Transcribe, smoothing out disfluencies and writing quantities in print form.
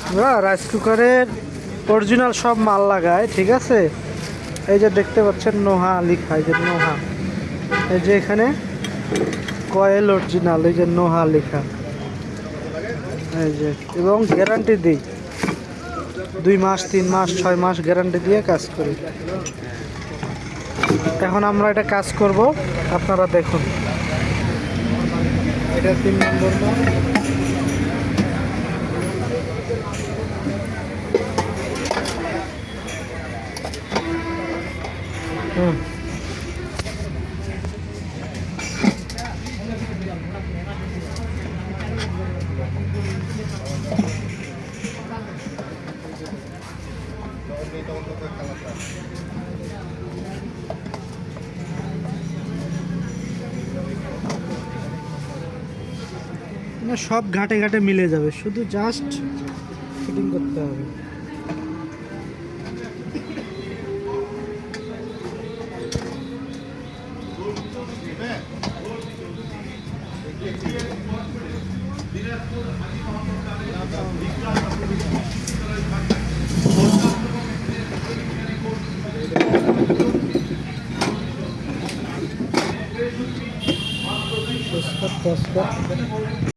আমরা রাইস কুকারের অরিজিনাল সব মাল লাগায়, ঠিক আছে। এই যে দেখতে পাচ্ছেন নোহা লেখা, এই যে নোহা, এই যে এখানে কয়েল অরিজিনাল, এই যে নোহা লেখা, এই যে, এবং গ্যারান্টি দিই 2 মাস 3 মাস 6 মাস গ্যারান্টি দিয়ে কাজ করি। এখন আমরা এটা কাজ করব, আপনারা দেখুন। এটা 3 নম্বর মাল। না, সব ঘাটে ঘাটে মিলে যাবে, শুধু জাস্ট ফিটিং করতে হবে।